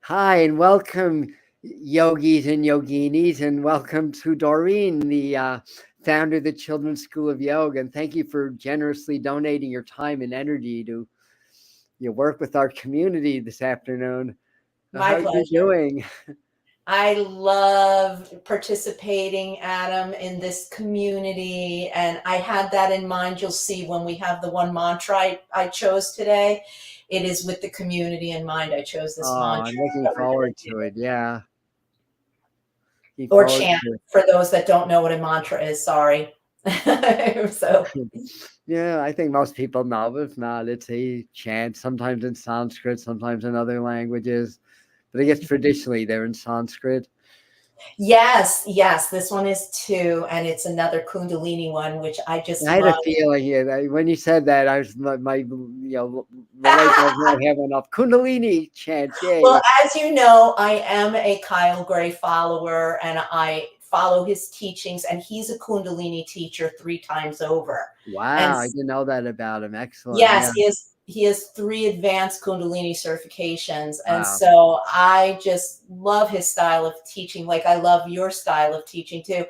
Hi, and welcome, yogis and yoginis, and welcome to Doreen, the founder of the Children's School of Yoga. And thank you for generously donating your time and energy to work with our community this afternoon. How My are you pleasure. doing? I love participating, Adam, in this community. And I had that in mind. You'll see when we have the one mantra I chose today, it is with the community in mind. I chose this Oh, mantra I'm looking that we're going forward to do. to it. Yeah, looking Or forward chant to for those that don't know what a mantra is. Sorry. So, it. Yeah, I think most people know. But if not, it's a chant, sometimes in Sanskrit, sometimes in other languages. But I guess traditionally they're in Sanskrit. yes, this one is too. And it's another Kundalini one, which I just I had a love. feeling here that when you said that, I was the light bulb went heaven up. Kundalini chants, Well, yay! as you know, I am a Kyle Gray follower and I follow his teachings, and he's a Kundalini teacher 3 times over. And Wow, I didn't know that about him. Excellent. yes, Yeah. he has 3 advanced Kundalini certifications. And Wow. so I just love his style of teaching. Like I love your style of teaching too,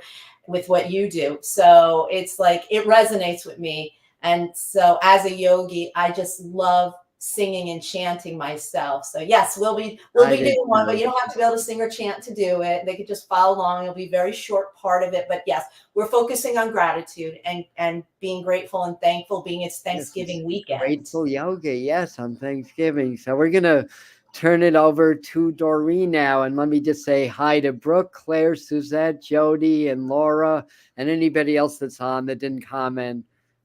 with what you do. So it's like it resonates with me. And so as a yogi, I just love singing and chanting myself. So yes, we'll I be do doing one, but too. you don't have to be able to sing or chant to do it. They could just follow along. It'll be a very short part of it. But yes, we're focusing on gratitude and being grateful and thankful, being it's Yes, it's Thanksgiving weekend. grateful yoga. Yes, on Thanksgiving. So we're gonna turn it over to Doreen now, and let me just say hi to Brooke, Claire, Suzette, Jody, and Laura, and anybody else that's on that didn't comment.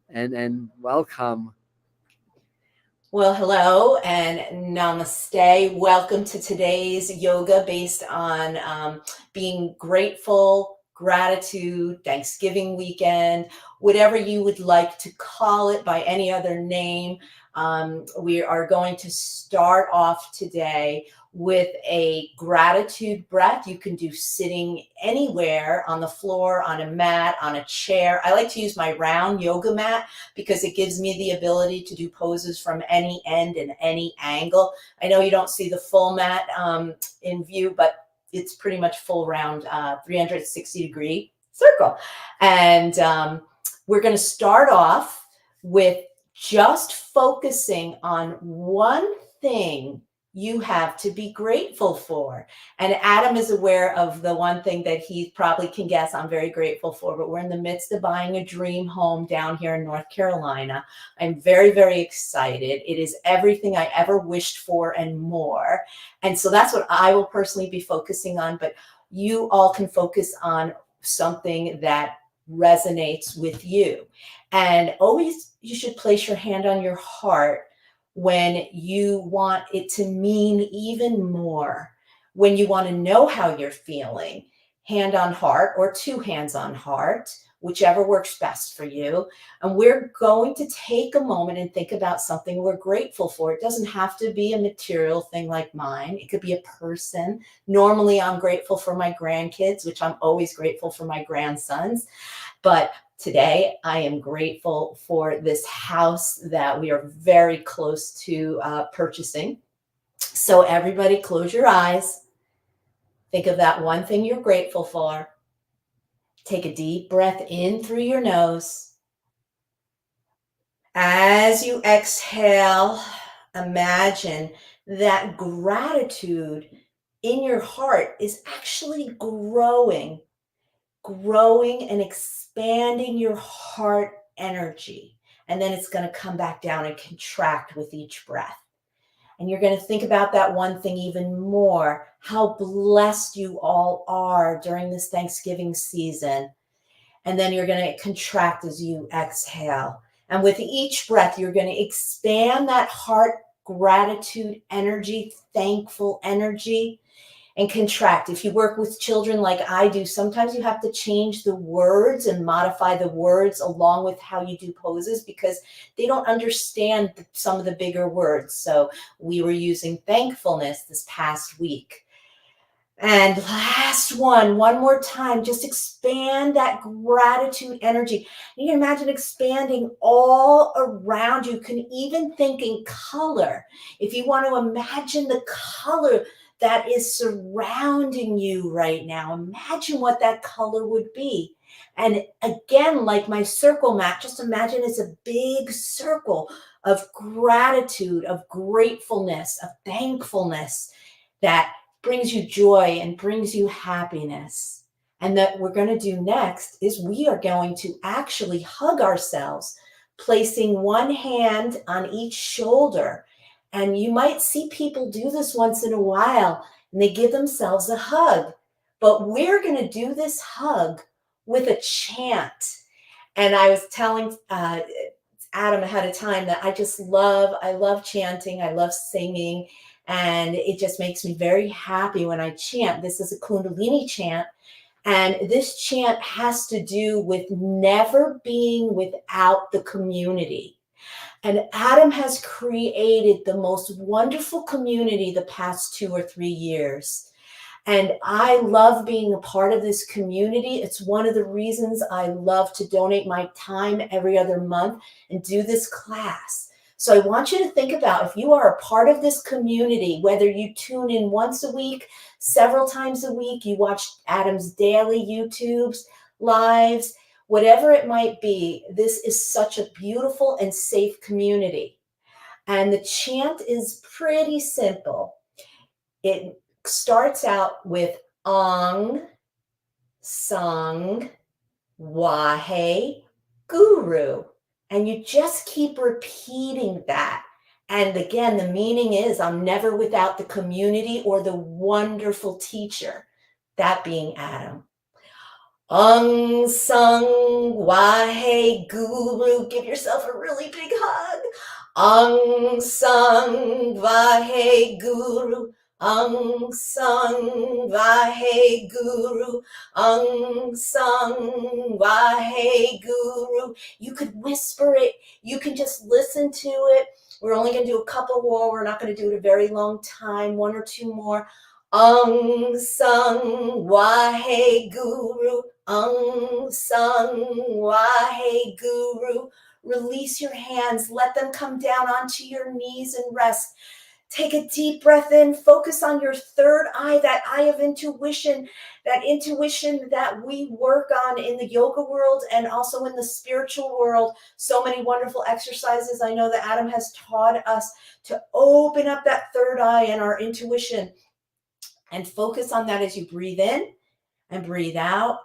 And welcome. Well, hello and namaste. Welcome to today's yoga based on being grateful, gratitude, Thanksgiving weekend, whatever you would like to call it by any other name. We are going to start off today with a gratitude breath. You can do sitting anywhere on the floor, on a mat, on a chair. I like to use my round yoga mat because it gives me the ability to do poses from any end and any angle. I know you don't see the full mat in view, but it's pretty much full round, 360-degree circle. And we're going to start off with just focusing on one thing you have to be grateful for. And Adam is aware of the one thing that he probably can guess I'm very grateful for, but we're in the midst of buying a dream home down here in North Carolina. I'm very, very excited. It is everything I ever wished for and more. And so that's what I will personally be focusing on, but you all can focus on something that resonates with you. And always you should place your hand on your heart when you want it to mean even more, when you want to know how you're feeling, hand on heart or 2 hands on heart, whichever works best for you. And we're going to take a moment and think about something we're grateful for. It doesn't have to be a material thing like mine, it could be a person. Normally, I'm grateful for my grandkids, which I'm always grateful for my grandsons. But today, I am grateful for this house that we are very close to purchasing. So, everybody, close your eyes. Think of that one thing you're grateful for. Take a deep breath in through your nose. As you exhale, imagine that gratitude in your heart is actually growing and expanding your heart energy. And then it's going to come back down and contract with each breath. And you're going to think about that one thing even more, how blessed you all are during this Thanksgiving season. And then you're going to contract as you exhale. And with each breath, you're going to expand that heart gratitude energy, thankful energy, and contract. If you work with children like I do, sometimes you have to change the words and modify the words along with how you do poses because they don't understand some of the bigger words. So we were using thankfulness this past week. And last one more time, just expand that gratitude energy. You can imagine expanding all around you. You can even think in color. If you want to imagine the color that is surrounding you right now. Imagine what that color would be. And again, like my circle map, just imagine it's a big circle of gratitude, of gratefulness, of thankfulness that brings you joy and brings you happiness. And that we're going to do next is we are going to actually hug ourselves, placing one hand on each shoulder. And you might see people do this once in a while, and they give themselves a hug. But we're going to do this hug with a chant. And I was telling Adam ahead of time that I love chanting, I love singing, and it just makes me very happy when I chant. This is a Kundalini chant, and this chant has to do with never being without the community. And Adam has created the most wonderful community the past 2 or 3 years. And I love being a part of this community. It's one of the reasons I love to donate my time every other month and do this class. So I want you to think about, if you are a part of this community, whether you tune in once a week, several times a week, you watch Adam's daily YouTubes, lives, whatever it might be, this is such a beautiful and safe community. And the chant is pretty simple. It starts out with Ong, Sung, Wahe, Guru. And you just keep repeating that. And again, the meaning is I'm never without the community or the wonderful teacher, that being Adam. Ong, Sung, Wahe, Guru. Give yourself a really big hug. Ong, Sung, Wahe, Guru. Ong, Sung, Wahe, Guru. Ong, Sung, Wahe, Guru. You could whisper it. You can just listen to it. We're only going to do a couple more. We're not going to do it a very long time. 1 or 2 more. Ong, Sung, Wahe, Guru. Ong, Sung, Wahe, Guru. Release your hands. Let them come down onto your knees and rest. Take a deep breath in. Focus on your third eye, that eye of intuition, that we work on in the yoga world and also in the spiritual world. So many wonderful exercises I know that Adam has taught us to open up that third eye and our intuition. And focus on that as you breathe in and breathe out.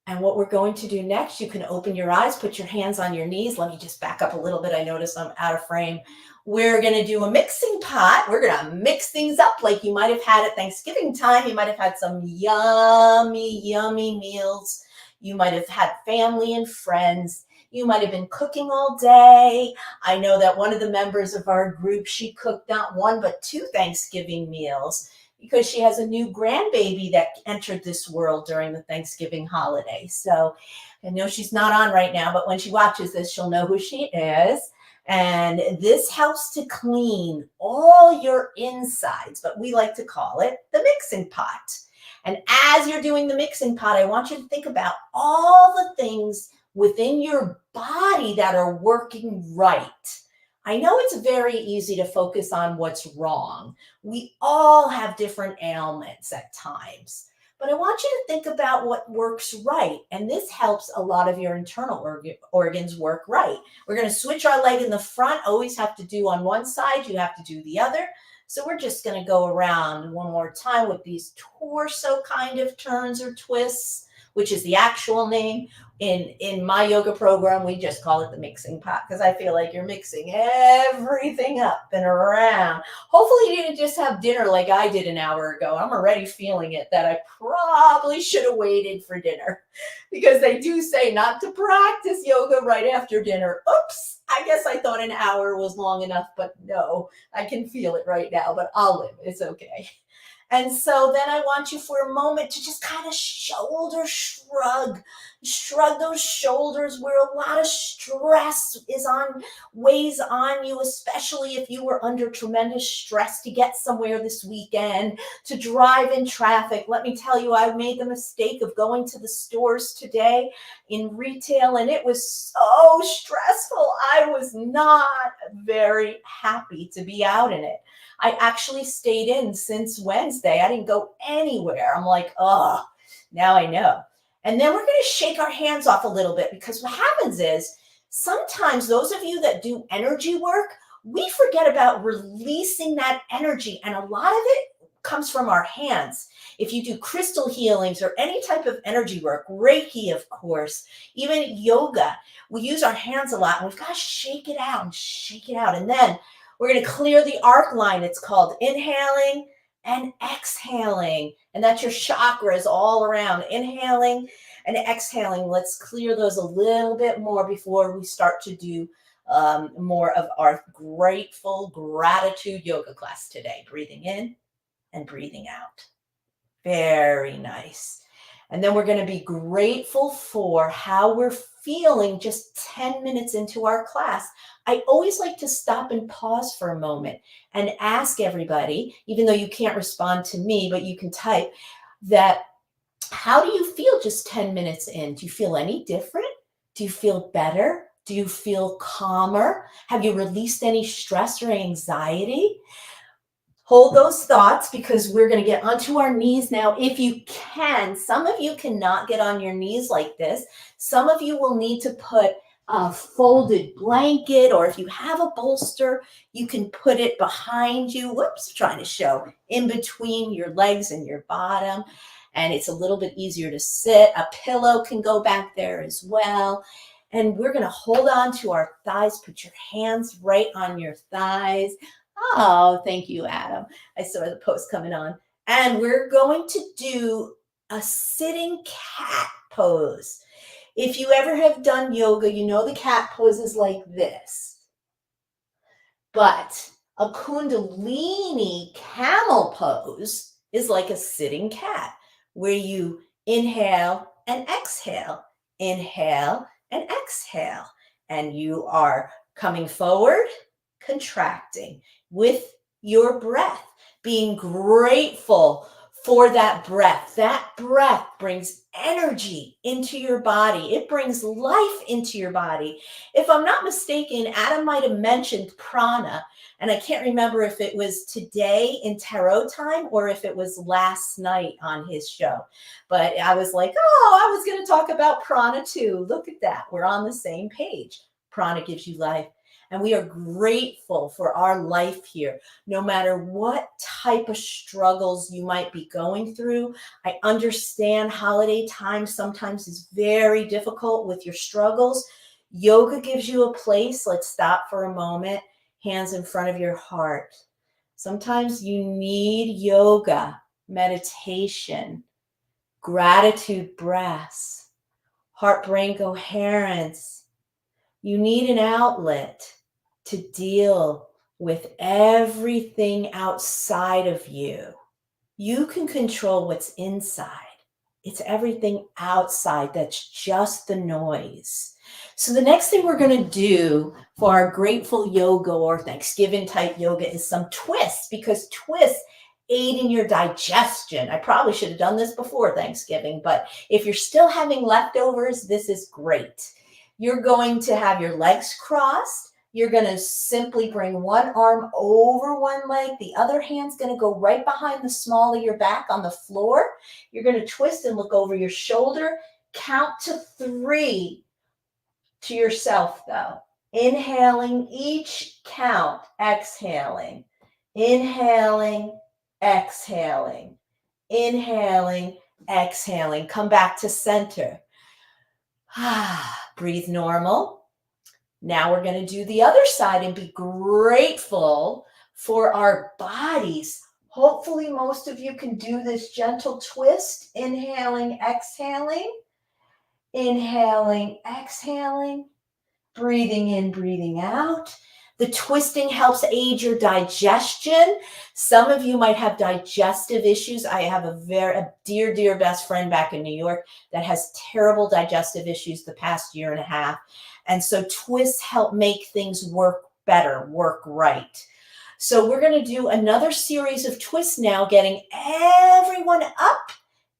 And what we're going to do next, you can open your eyes, put your hands on your knees. Let me just back up a little bit. I notice I'm out of frame. We're going to do a mixing pot. We're going to mix things up like you might have had at Thanksgiving time. You might have had some yummy, yummy meals. You might have had family and friends. You might have been cooking all day. I know that one of the members of our group, she cooked not 1, but 2 Thanksgiving meals, because she has a new grandbaby that entered this world during the Thanksgiving holiday. So I know she's not on right now, but when she watches this, she'll know who she is. And this helps to clean all your insides, but we like to call it the mixing pot. And as you're doing the mixing pot, I want you to think about all the things within your body that are working right. I know it's very easy to focus on what's wrong. We all have different ailments at times, but I want you to think about what works right. And this helps a lot of your internal organs work right. We're going to switch our leg in the front. Always have to do on one side. You have to do the other. So we're just going to go around one more time with these torso kind of turns or twists, which is the actual name. In my yoga program, we just call it the mixing pot, because I feel like you're mixing everything up and around. Hopefully you didn't just have dinner like I did an hour ago. I'm already feeling it that I probably should have waited for dinner, because they do say not to practice yoga right after dinner. Oops, I guess I thought an hour was long enough, but no, I can feel it right now, but I'll live. It's okay. And so then I want you for a moment to just kind of shoulder shrug Shrug those shoulders where a lot of stress weighs on you, especially if you were under tremendous stress to get somewhere this weekend, to drive in traffic. Let me tell you, I made the mistake of going to the stores today in retail, and it was so stressful. I was not very happy to be out in it. I actually stayed in since Wednesday. I didn't go anywhere. I'm like, oh, now I know. And then we're going to shake our hands off a little bit, because what happens is sometimes those of you that do energy work, we forget about releasing that energy. And a lot of it comes from our hands. If you do crystal healings or any type of energy work, Reiki, of course, even yoga, we use our hands a lot, and we've got to shake it out and shake it out. And then we're going to clear the arc line. It's called inhaling and exhaling. And that's your chakras all around. Inhaling and exhaling. Let's clear those a little bit more before we start to do more of our grateful gratitude yoga class today. Breathing in and breathing out. Very nice. And then we're going to be grateful for how we're feeling just 10 minutes into our class. I always like to stop and pause for a moment and ask everybody, even though you can't respond to me, but you can type, that how do you feel just 10 minutes in? Do you feel any different? Do you feel better? Do you feel calmer? Have you released any stress or anxiety? Hold those thoughts, because we're going to get onto our knees now. If you can, some of you cannot get on your knees like this. Some of you will need to put a folded blanket, or if you have a bolster, you can put it behind you. Whoops, trying to show in between your legs and your bottom. And it's a little bit easier to sit. A pillow can go back there as well. And we're going to hold on to our thighs. Put your hands right on your thighs. Oh, thank you, Adam. I saw the post coming on. And we're going to do a sitting cat pose. If you ever have done yoga, you know the cat pose is like this. But a kundalini camel pose is like a sitting cat, where you inhale and exhale, inhale and exhale. And you are coming forward, contracting with your breath, being grateful for that breath. That breath brings energy into your body. It brings life into your body. If I'm not mistaken, Adam might have mentioned prana, and I can't remember if it was today in tarot time or if it was last night on his show. But I was like, oh, I was going to talk about prana too. Look at that. We're on the same page. Prana gives you life. And we are grateful for our life here, no matter what type of struggles you might be going through. I understand holiday time sometimes is very difficult with your struggles. Yoga gives you a place. Let's stop for a moment. Hands in front of your heart. Sometimes you need yoga, meditation, gratitude breaths, heart-brain coherence. You need an outlet to deal with everything outside of you. You can control what's inside. It's everything outside that's just the noise. So the next thing we're going to do for our grateful yoga or Thanksgiving type yoga is some twists, because twists aid in your digestion. I probably should have done this before Thanksgiving, but if you're still having leftovers, this is great. You're going to have your legs crossed. You're going to simply bring one arm over one leg. The other hand's going to go right behind the small of your back on the floor. You're going to twist and look over your shoulder. Count to 3 to yourself, though. Inhaling each count, exhaling. Inhaling, exhaling. Inhaling, exhaling. Come back to center. Breathe normal. Now we're going to do the other side and be grateful for our bodies. Hopefully most of you can do this gentle twist. Inhaling, exhaling. Inhaling, exhaling. Breathing in, breathing out. The twisting helps aid your digestion. Some of you might have digestive issues. I have a dear, dear best friend back in New York that has terrible digestive issues the past year and a half. And so twists help make things work better, work right. So we're going to do another series of twists now, getting everyone up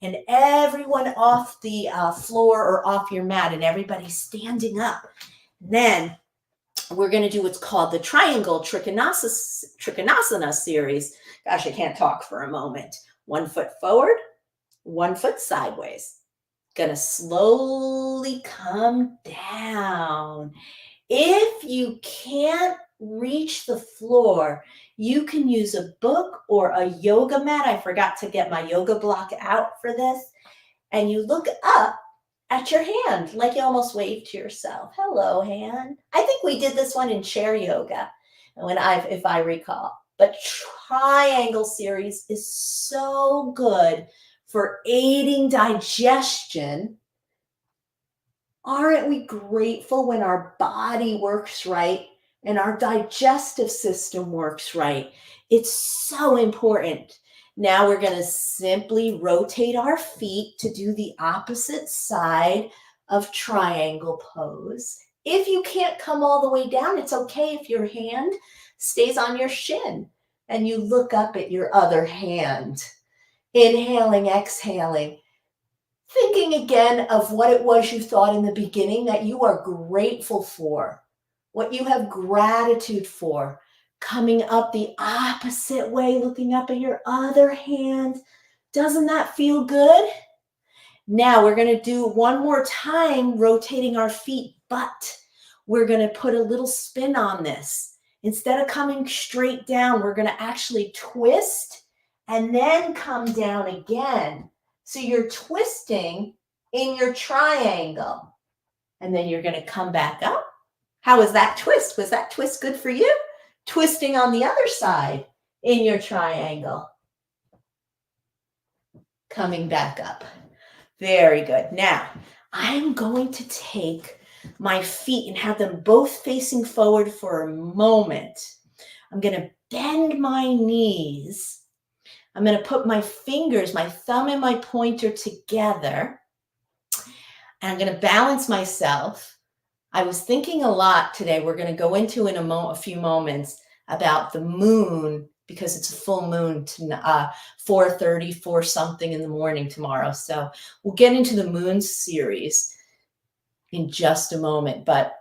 and everyone off the floor or off your mat, and everybody standing up. And then we're going to do what's called the triangle trikonasana series. Gosh, I can't talk for a moment. 1 foot forward, 1 foot sideways. Going to slowly come down. If you can't reach the floor, you can use a book or a yoga mat. I forgot to get my yoga block out for this. And you look up at your hand, like you almost waved to yourself. Hello, hand. I think we did this one in chair yoga, if I recall. But triangle series is so good for aiding digestion. Aren't we grateful when our body works right and our digestive system works right? It's so important. Now we're going to simply rotate our feet to do the opposite side of triangle pose. If you can't come all the way down, it's okay if your hand stays on your shin and you look up at your other hand. Inhaling, exhaling. Thinking again of what it was you thought in the beginning that you are grateful for, what you have gratitude for. Coming up the opposite way, looking up at your other hand. Doesn't that feel good? Now we're going to do one more time, rotating our feet, but we're going to put a little spin on this. Instead of coming straight down, we're going to actually twist and then come down again. So you're twisting in your triangle, and then you're going to come back up. How was that twist? Was that twist good for you? Twisting on the other side in your triangle. Coming back up. Very good. Now, I'm going to take my feet and have them both facing forward for a moment. I'm going to bend my knees. I'm going to put my fingers, my thumb and my pointer together. And I'm going to balance myself. I was thinking a lot today. We're going to go into in a few moments about the moon, because it's a full moon to 4:30, 4 something in the morning tomorrow. So we'll get into the moon series in just a moment. But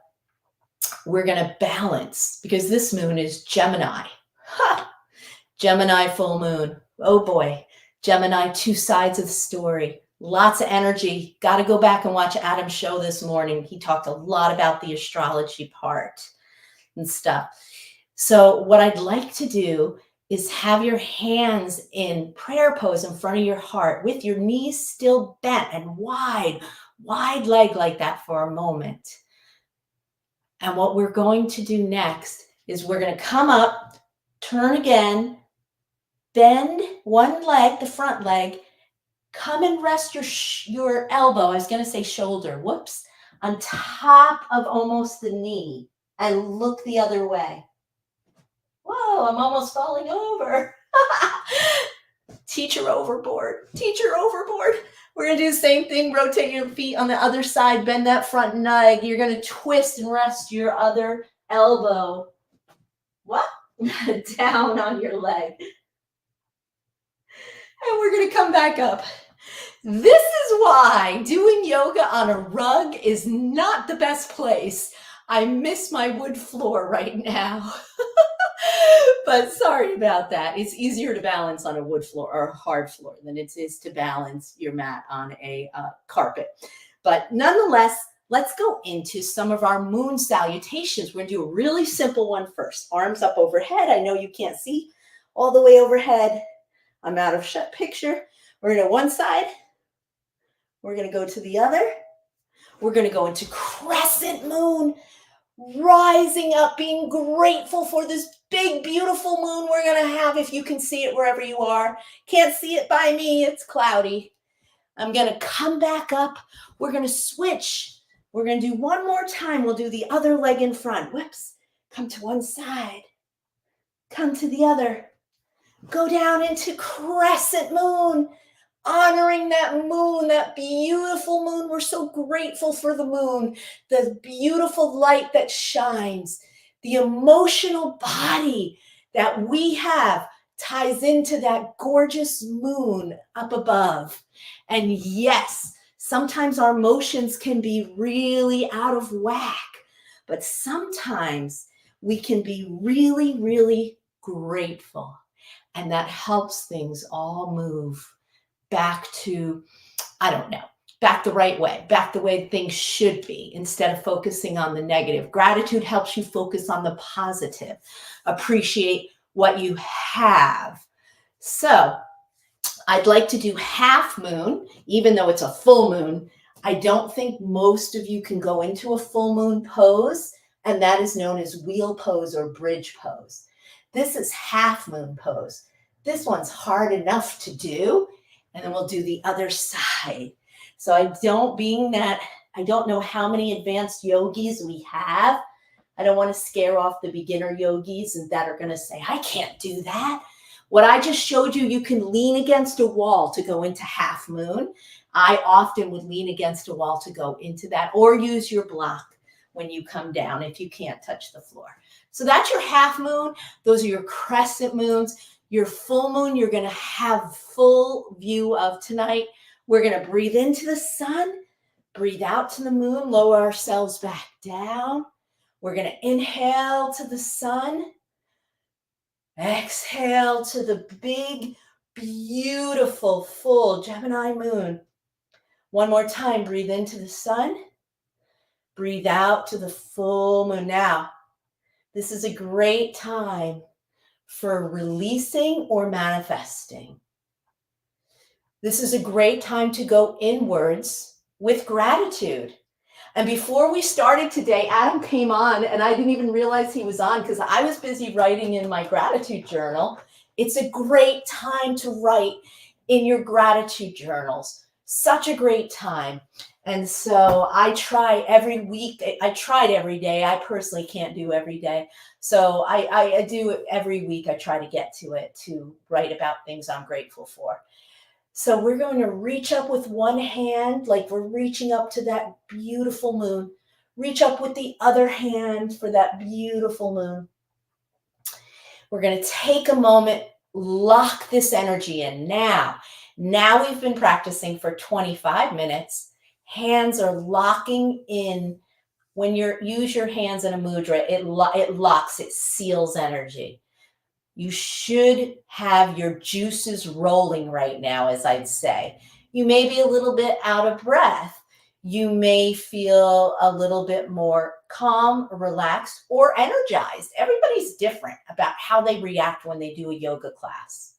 we're going to balance, because this moon is Gemini. Gemini full moon. Oh boy. Gemini, 2 sides of the story. Lots of energy. Got to go back and watch Adam's show this morning. He talked a lot about the astrology part and stuff. So what I'd like to do is have your hands in prayer pose in front of your heart with your knees still bent and wide leg like that for a moment. And what we're going to do next is we're going to come up, turn again, bend one leg, the front leg, come and rest your elbow, I was going to say shoulder, whoops, on top of almost the knee, and look the other way. Whoa, I'm almost falling over. Teacher overboard, teacher overboard. We're going to do the same thing. Rotate your feet on the other side, bend that front leg. You're going to twist and rest your other elbow. What? Down on your leg. And we're going to come back up. This is why doing yoga on a rug is not the best place. I miss my wood floor right now. But sorry about that. It's easier to balance on a wood floor or a hard floor than it is to balance your mat on a carpet. But nonetheless, let's go into some of our moon salutations. We're going to do a really simple one first. Arms up overhead. I know you can't see all the way overhead. I'm out of picture. We're going to one side. We're going to go to the other. We're going to go into crescent moon, rising up, being grateful for this big, beautiful moon we're going to have, if you can see it wherever you are. Can't see it by me. It's cloudy. I'm going to come back up. We're going to switch. We're going to do one more time. We'll do the other leg in front. Whoops. Come to one side. Come to the other. Go down into crescent moon, honoring that moon, that beautiful moon. We're so grateful for the moon, the beautiful light that shines, the emotional body that we have ties into that gorgeous moon up above. And yes, sometimes our emotions can be really out of whack, but sometimes we can be really, really grateful. And that helps things all move back to, I don't know, back the right way, back the way things should be, instead of focusing on the negative. Gratitude helps you focus on the positive, appreciate what you have. So I'd like to do half moon, even though it's a full moon. I don't think most of you can go into a full moon pose, and that is known as wheel pose or bridge pose. This is half moon pose. This one's hard enough to do, and then we'll do the other side. So I don't know how many advanced yogis we have. I don't want to scare off the beginner yogis and that are going to say, I can't do that. What I just showed you, you can lean against a wall to go into half moon. I often would lean against a wall to go into that, or use your block when you come down if you can't touch the floor. So that's your half moon. Those are your crescent moons. Your full moon, you're going to have full view of tonight. We're going to breathe into the sun, breathe out to the moon, lower ourselves back down. We're going to inhale to the sun, exhale to the big, beautiful, full Gemini moon. One more time, breathe into the sun, breathe out to the full moon. Now, this is a great time for releasing or manifesting. This is a great time to go inwards with gratitude. And before we started today, Adam came on and I didn't even realize he was on because I was busy writing in my gratitude journal. It's a great time to write in your gratitude journals. Such a great time. And so I try every week. I tried every day. I personally can't do every day. So I do it every week. I try to get to it to write about things I'm grateful for. So we're going to reach up with one hand, like we're reaching up to that beautiful moon. Reach up with the other hand for that beautiful moon. We're going to take a moment, lock this energy in. Now we've been practicing for 25 minutes. Hands are locking in. When you use your hands in a mudra, it locks, it seals energy. You should have your juices rolling right now, as I'd say. You may be a little bit out of breath. You may feel a little bit more calm, relaxed, or energized. Everybody's different about how they react when they do a yoga class.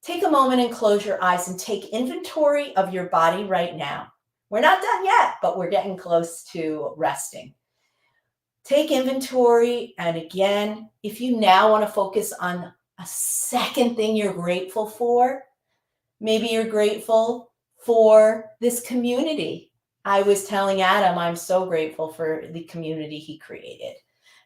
Take a moment and close your eyes and take inventory of your body right now. We're not done yet, but we're getting close to resting. Take inventory, and again, if you now want to focus on a second thing you're grateful for, maybe you're grateful for this community. I was telling Adam, I'm so grateful for the community he created.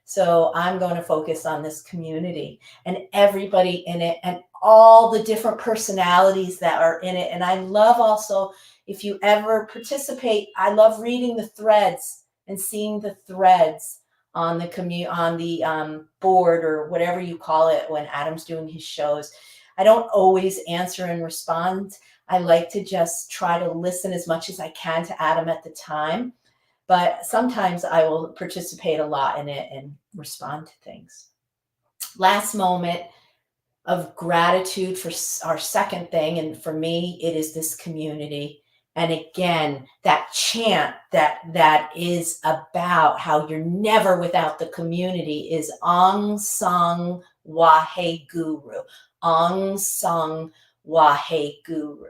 So I'm going to focus on this community and everybody in it and all the different personalities that are in it. And I love also, if you ever participate, I love reading the threads and seeing the threads on the board or whatever you call it when Adam's doing his shows. I don't always answer and respond. I like to just try to listen as much as I can to Adam at the time, but sometimes I will participate a lot in it and respond to things. Last moment of gratitude for our second thing, and for me, it is this community. And again, that chant that is about how you're never without the community is Aung San Wahe Guru. Aung San Wahe Guru.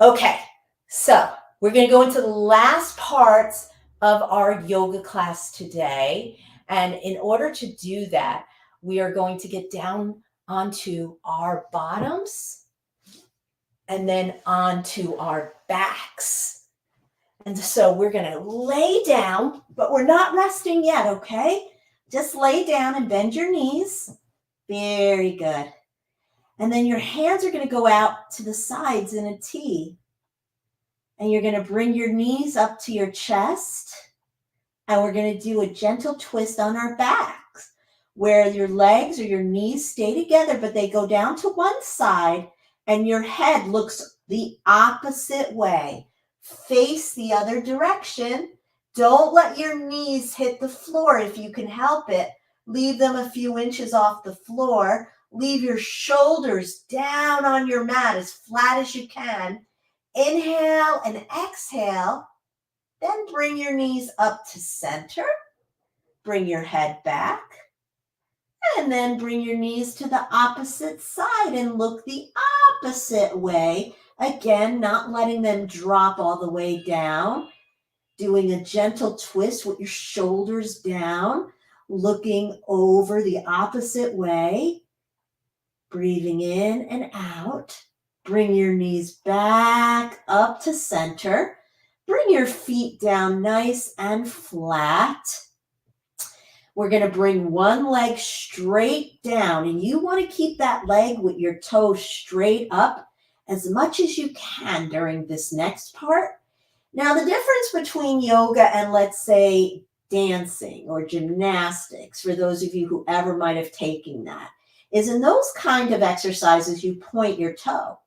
Okay, so we're going to go into the last parts of our yoga class today. And in order to do that, we are going to get down onto our bottoms and then onto our backs. And so we're going to lay down, but we're not resting yet, okay? Just lay down and bend your knees. Very good. And then your hands are going to go out to the sides in a T. And you're going to bring your knees up to your chest. And we're going to do a gentle twist on our backs, where your legs or your knees stay together, but they go down to one side and your head looks the opposite way. Face the other direction. Don't let your knees hit the floor if you can help it. Leave them a few inches off the floor. Leave your shoulders down on your mat as flat as you can. Inhale and exhale. Then bring your knees up to center. Bring your head back. And then bring your knees to the opposite side and look the opposite way. Again, not letting them drop all the way down. Doing a gentle twist with your shoulders down. Looking over the opposite way. Breathing in and out. Bring your knees back up to center. Bring your feet down nice and flat. We're going to bring one leg straight down, and you want to keep that leg with your toes straight up as much as you can during this next part. Now, the difference between yoga and, let's say, dancing or gymnastics, for those of you who ever might have taken that, is in those kind of exercises, you point your toe.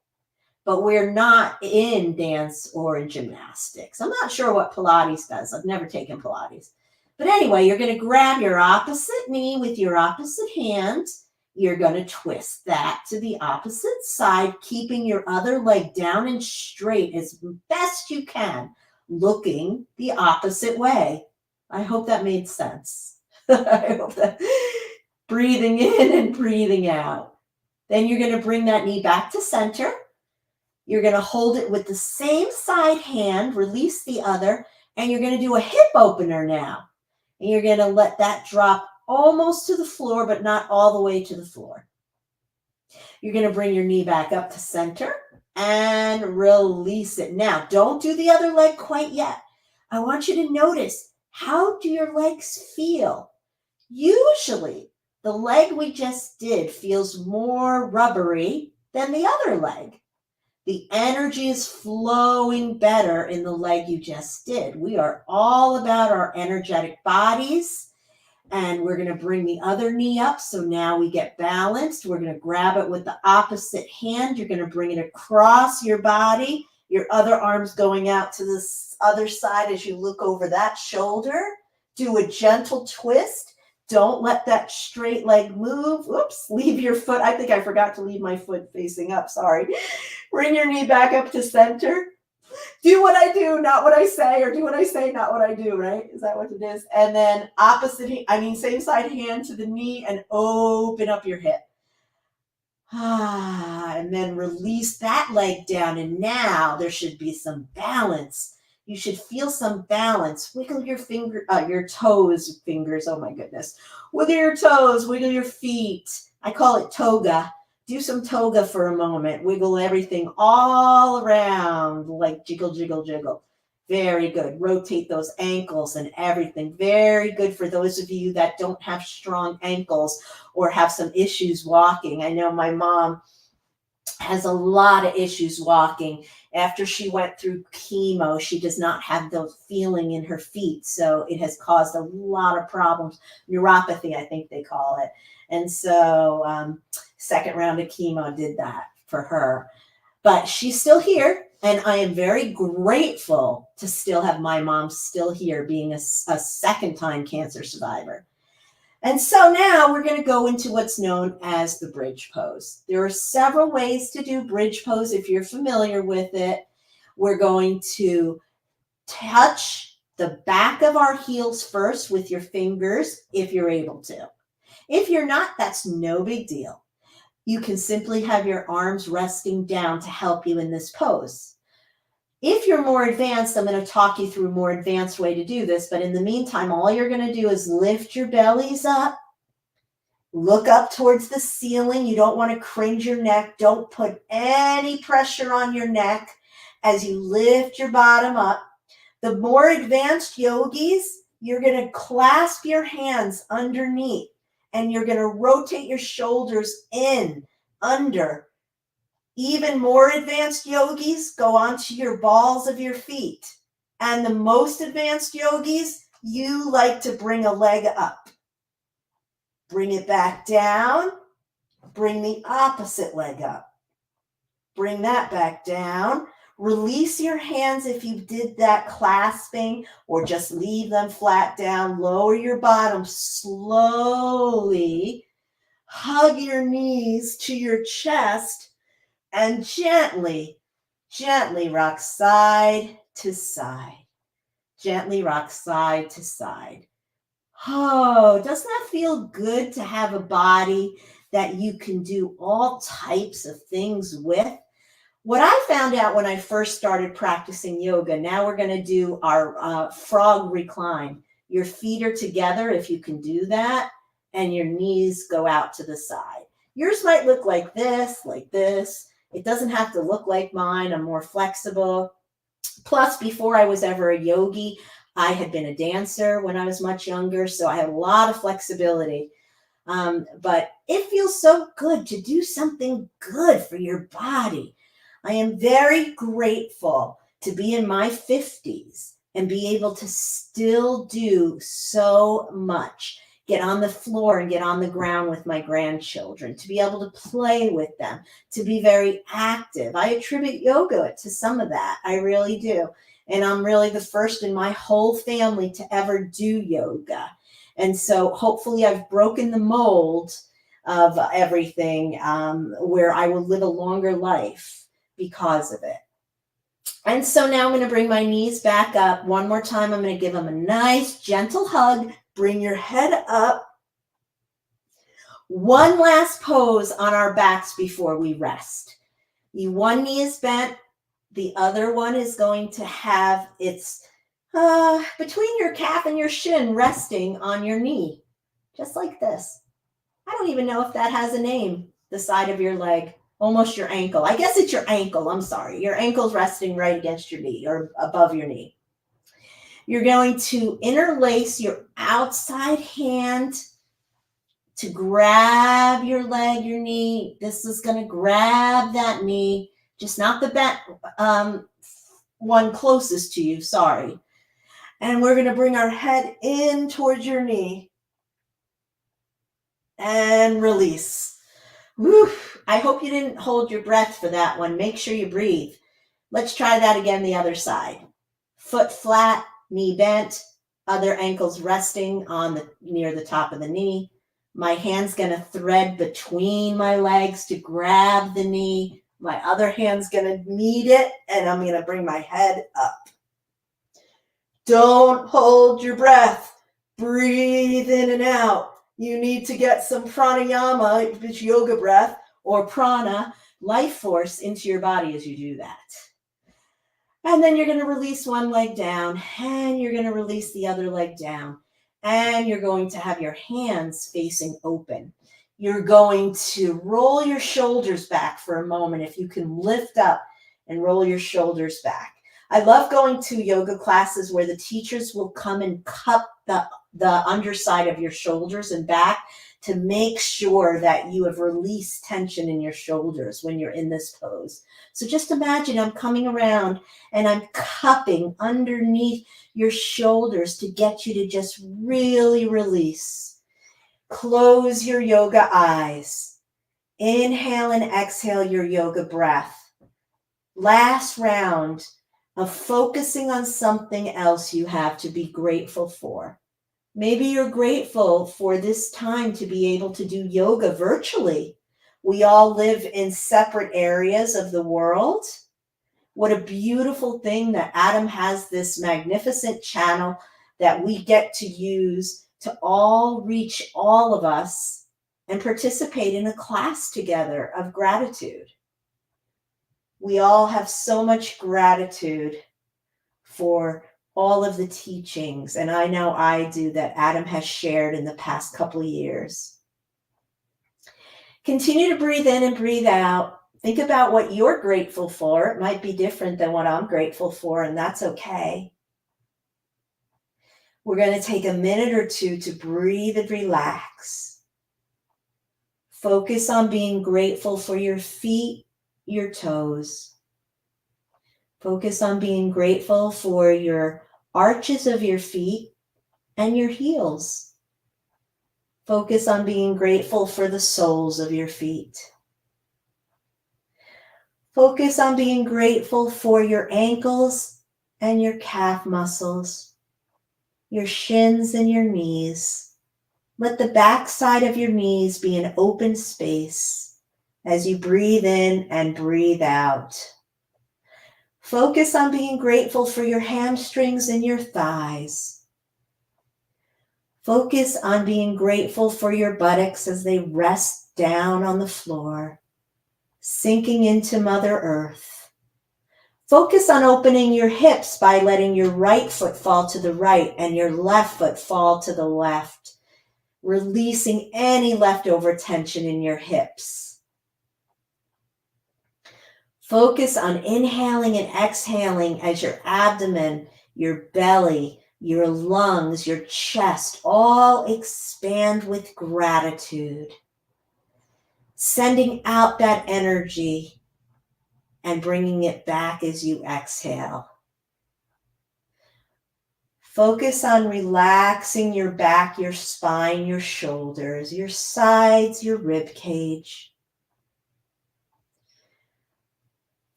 But we're not in dance or in gymnastics. I'm not sure what Pilates does. I've never taken Pilates. But anyway, you're going to grab your opposite knee with your opposite hand. You're going to twist that to the opposite side, keeping your other leg down and straight as best you can, looking the opposite way. I hope that made sense. I hope that. Breathing in and breathing out. Then you're going to bring that knee back to center. You're going to hold it with the same side hand, release the other, and you're going to do a hip opener now. And you're going to let that drop almost to the floor, but not all the way to the floor. You're going to bring your knee back up to center and release it. Now, don't do the other leg quite yet. I want you to notice, how do your legs feel? Usually, the leg we just did feels more rubbery than the other leg. The energy is flowing better in the leg you just did. We are all about our energetic bodies. And we're going to bring the other knee up. So now we get balanced. We're going to grab it with the opposite hand. You're going to bring it across your body. Your other arm's going out to the other side as you look over that shoulder. Do a gentle twist. Don't let that straight leg move. Oops, leave your foot. I think I forgot to leave my foot facing up. Sorry. Bring your knee back up to center. Do what I do, not what I say, or do what I say, not what I do, right? Is that what it is? And then same side hand to the knee and open up your hip. And then release that leg down. And now there should be some balance. You should feel some balance. Wiggle your toes, fingers. Oh my goodness. Wiggle your toes, wiggle your feet. I call it toga. Do some toga for a moment. Wiggle everything all around, like jiggle, jiggle, jiggle. Very good. Rotate those ankles and everything. Very good for those of you that don't have strong ankles or have some issues walking. I know my mom has a lot of issues walking. After she went through chemo, she does not have the feeling in her feet. So it has caused a lot of problems. Neuropathy, I think they call it. And so second round of chemo did that for her. But she's still here. And I am very grateful to still have my mom still here, being a second-time cancer survivor. And so now we're going to go into what's known as the bridge pose. There are several ways to do bridge pose if you're familiar with it. We're going to touch the back of our heels first with your fingers if you're able to. If you're not, that's no big deal. You can simply have your arms resting down to help you in this pose. If you're more advanced, I'm going to talk you through a more advanced way to do this. But in the meantime, all you're going to do is lift your bellies up. Look up towards the ceiling. You don't want to cringe your neck. Don't put any pressure on your neck as you lift your bottom up. The more advanced yogis, You're going to clasp your hands underneath and you're going to rotate your shoulders in, under. Even more advanced yogis go onto your balls of your feet. And the most advanced yogis, you like to bring a leg up. Bring it back down. Bring the opposite leg up. Bring that back down. Release your hands if you did that clasping, or just leave them flat down. Lower your bottom slowly. Hug your knees to your chest and gently, gently rock side to side. Gently rock side to side. Oh, doesn't that feel good to have a body that you can do all types of things with? What I found out when I first started practicing yoga, now we're going to do our frog recline. Your feet are together if you can do that, and your knees go out to the side. Yours might look like this, like this. It doesn't have to look like mine. I'm more flexible. Plus, before I was ever a yogi, I had been a dancer when I was much younger, so I had a lot of flexibility. But it feels so good to do something good for your body. I am very grateful to be in my 50s and be able to still do so much. Get on the floor and get on the ground with my grandchildren, to be able to play with them, to be very active. I attribute yoga to some of that. I really do. And I'm really the first in my whole family to ever do yoga. And so hopefully I've broken the mold of everything where I will live a longer life because of it. And so now I'm going to bring my knees back up. One more time, I'm going to give them a nice gentle hug. Bring your head up. One last pose on our backs before we rest. One knee is bent. The other one is going to have its between your calf and your shin resting on your knee, just like this. I don't even know if that has a name, the side of your leg. Almost your ankle. I guess it's your ankle. I'm sorry. Your ankle's resting right against your knee or above your knee. You're going to interlace your outside hand to grab your leg, your knee. This is going to grab that knee, just not the bent one closest to you. Sorry. And we're going to bring our head in towards your knee and release. Whew. I hope you didn't hold your breath for that one. Make sure you breathe. Let's try that again the other side. Foot flat, knee bent, other ankles resting on near the top of the knee. My hand's going to thread between my legs to grab the knee. My other hand's going to meet it, and I'm going to bring my head up. Don't hold your breath. Breathe in and out. You need to get some pranayama, which yoga breath, or prana, life force, into your body as you do that. And then you're going to release one leg down, and you're going to release the other leg down. And you're going to have your hands facing open. You're going to roll your shoulders back for a moment. If you can lift up and roll your shoulders back. I love going to yoga classes where the teachers will come and cup the underside of your shoulders and back to make sure that you have released tension in your shoulders when you're in this pose. So just imagine I'm coming around and I'm cupping underneath your shoulders to get you to just really release. Close your yoga eyes. Inhale and exhale your yoga breath. Last round of focusing on something else you have to be grateful for. Maybe you're grateful for this time to be able to do yoga virtually. We all live in separate areas of the world. What a beautiful thing that Adam has this magnificent channel that we get to use to all reach all of us and participate in a class together of gratitude. We all have so much gratitude for all of the teachings, and I know I do, that Adam has shared in the past couple of years. Continue to breathe in and breathe out. Think about what you're grateful for. It might be different than what I'm grateful for, and that's okay. We're going to take a minute or two to breathe and relax. Focus on being grateful for your feet, your toes. Focus on being grateful for your arches of your feet and your heels. Focus on being grateful for the soles of your feet. Focus on being grateful for your ankles and your calf muscles, your shins and your knees. Let the back side of your knees be an open space as you breathe in and breathe out. Focus on being grateful for your hamstrings and your thighs. Focus on being grateful for your buttocks as they rest down on the floor, sinking into Mother Earth. Focus on opening your hips by letting your right foot fall to the right and your left foot fall to the left, releasing any leftover tension in your hips. Focus on inhaling and exhaling as your abdomen, your belly, your lungs, your chest all expand with gratitude, sending out that energy and bringing it back as you exhale. Focus on relaxing your back, your spine, your shoulders, your sides, your rib cage.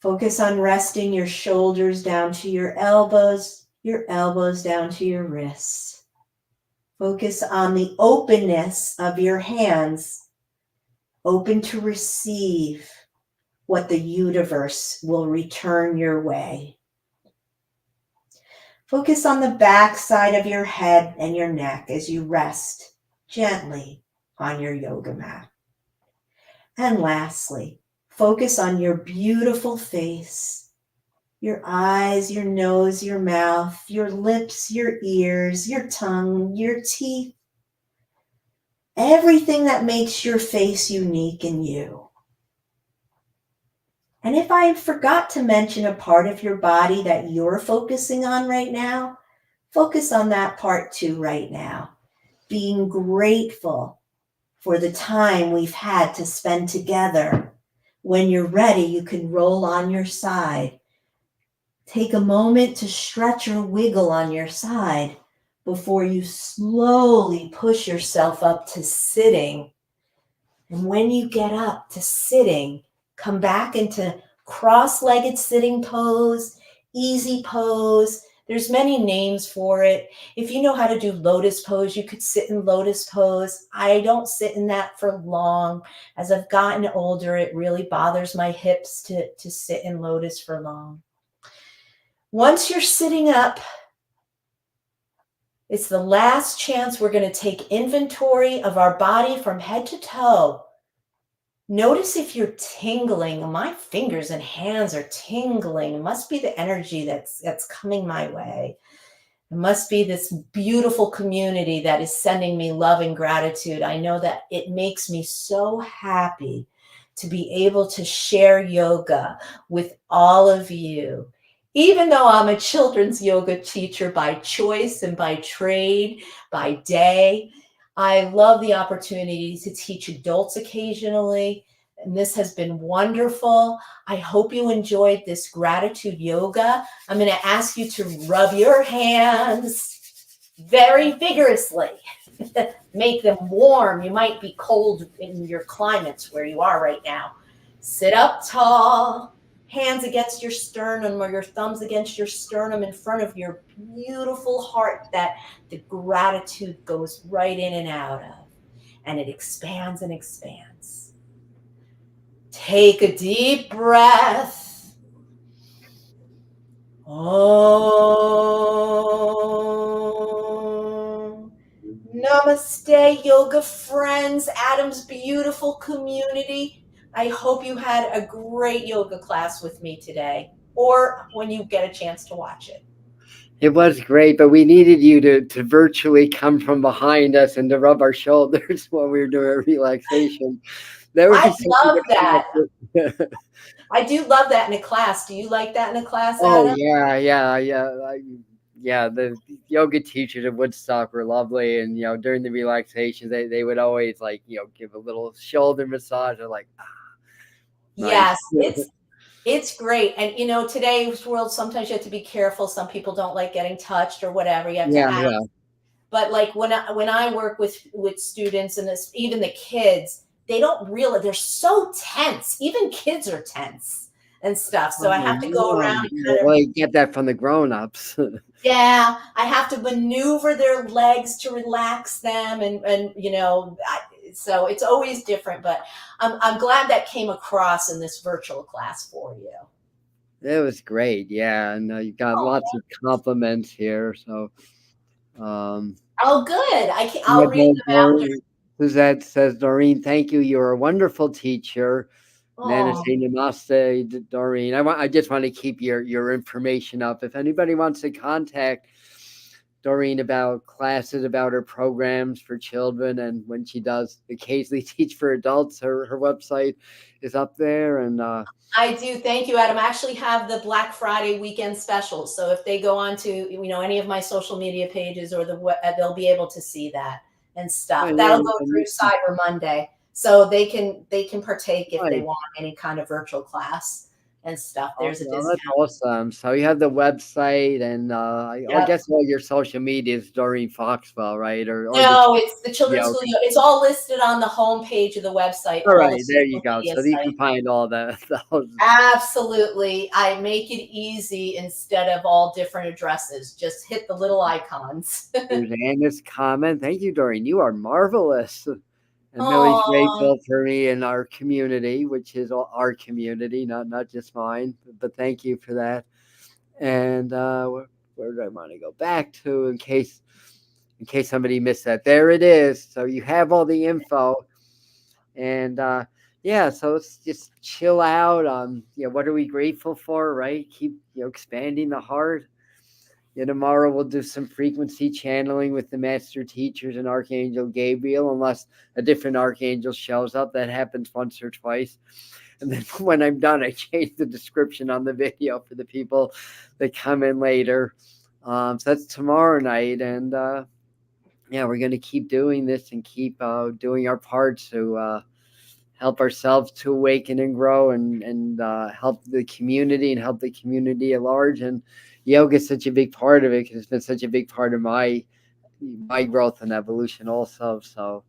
Focus on resting your shoulders down to your elbows down to your wrists. Focus on the openness of your hands, open to receive what the universe will return your way. Focus on the back side of your head and your neck as you rest gently on your yoga mat. And lastly, focus on your beautiful face, your eyes, your nose, your mouth, your lips, your ears, your tongue, your teeth, everything that makes your face unique in you. And if I forgot to mention a part of your body that you're focusing on right now, focus on that part too right now. Being grateful for the time we've had to spend together. When you're ready, you can roll on your side. Take a moment to stretch or wiggle on your side before you slowly push yourself up to sitting. And when you get up to sitting, come back into cross-legged sitting pose, easy pose. There's many names for it. If you know how to do lotus pose, you could sit in lotus pose. I don't sit in that for long. As I've gotten older, it really bothers my hips to sit in lotus for long. Once you're sitting up, it's the last chance we're going to take inventory of our body from head to toe. Notice if you're tingling. My fingers and hands are tingling. It must be the energy that's coming my way. It must be this beautiful community that is sending me love and gratitude. I know that it makes me so happy to be able to share yoga with all of you. Even though I'm a children's yoga teacher by choice and by trade, by day, I love the opportunity to teach adults occasionally, and this has been wonderful. I hope you enjoyed this gratitude yoga. I'm going to ask you to rub your hands very vigorously. Make them warm. You might be cold in your climates where you are right now. Sit up tall, hands against your sternum or your thumbs against your sternum in front of your beautiful heart that the gratitude goes right in and out of, and it expands and expands. Take a deep breath. Om. Namaste, yoga friends, Adam's beautiful community. I hope you had a great yoga class with me today, or when you get a chance to watch it. It was great, but we needed you to virtually come from behind us and to rub our shoulders while we were doing relaxation. That would be love that. that. I do love that in a class. Do you like that in a class, Oh Adam? yeah. yeah, the yoga teachers at Woodstock were lovely, and during the relaxation, they would always like give a little shoulder massage. I'm like, Yes, nice. it's great. And today's world, sometimes you have to be careful. Some people don't like getting touched or whatever. You have to Yeah, ask. yeah. But like when I work with students and even the kids, they don't realize they're so tense. Even kids are tense and stuff. So I Oh, have to go around and kind of, well, you get that from the grown-ups. yeah, I have to maneuver their legs to relax them, and so it's always different. But I'm glad that came across in this virtual class for you. It was great, yeah, and you got lots of compliments here. So, um, Oh, good. yeah, I'll read them after. Suzette says, Doreen, thank you. You're a wonderful teacher. Nana Oh, say namaste, Doreen. I just want to keep your information up. If anybody wants to contact Doreen about classes, about her programs for children, and when she does occasionally teach for adults, her website is up there. And I do. Thank you, Adam. I actually have the Black Friday weekend specials. So if they go on to, any of my social media pages or they'll be able to see that and stuff. That'll go through Cyber Monday. So they can partake if they right. want any kind of virtual class and stuff. Oh, There's a well, that's discount. awesome. So you have the website, and I Yep. guess all your social media is Doreen Foxwell, right? Or the No, it's the children's school. yoga. It's all listed on the homepage of the website, All all the right, there you social go. media So you sites. can find all the those. Absolutely. I make it easy instead of all different addresses. Just hit the little icons. There's Anna's comment. Thank you, Doreen. You are marvelous. And Millie's Oh, grateful for me and our community, which is our community, not just mine. But thank you for that. And where do I want to go back to in case somebody missed that? There it is. So you have all the info, and yeah. So let's just chill out. What are we grateful for? Right? Keep expanding the heart. Yeah, tomorrow we'll do some frequency channeling with the master teachers and Archangel Gabriel, unless a different archangel shows up. That happens once or twice. And then when I'm done, I change the description on the video for the people that come in later. So that's tomorrow night. And yeah, we're going to keep doing this and keep doing our part to help ourselves to awaken and grow, and help the community and help the community at large. And yoga is such a big part of it because it's been such a big part of my growth and evolution also. So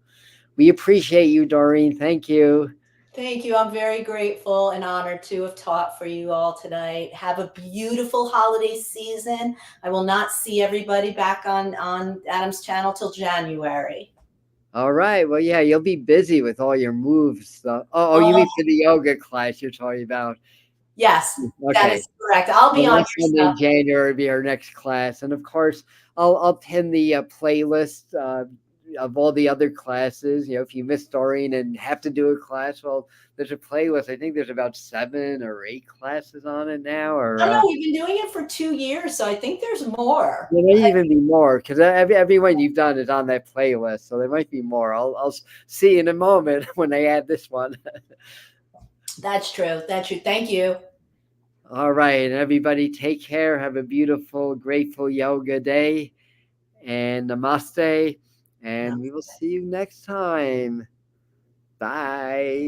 we appreciate you, Doreen. Thank you. thank you. I'm very grateful and honored to have taught for you all tonight. Have a beautiful holiday season. I will not see everybody back on Adam's channel till January. All right. Well, yeah, you'll be busy with all your moves. You Oh, mean for the yoga class you're talking about? yes, that Okay. is correct. I'll be Well, on that's your Sunday stuff. in January will be our next class, and of course, I'll pin the playlist of all the other classes. If you missed Doreen and have to do a class, well, there's a playlist. I think there's about 7 or 8 classes on it now, or Oh no, we've been doing it for 2 years, so I think there's more. there may even be more because everyone you've done is on that playlist, so there might be more. I'll see in a moment when I add this one. That's true. That's true. Thank you. All right, and everybody, take care. Have a beautiful, grateful yoga day. And namaste. And we will see you next time. Bye.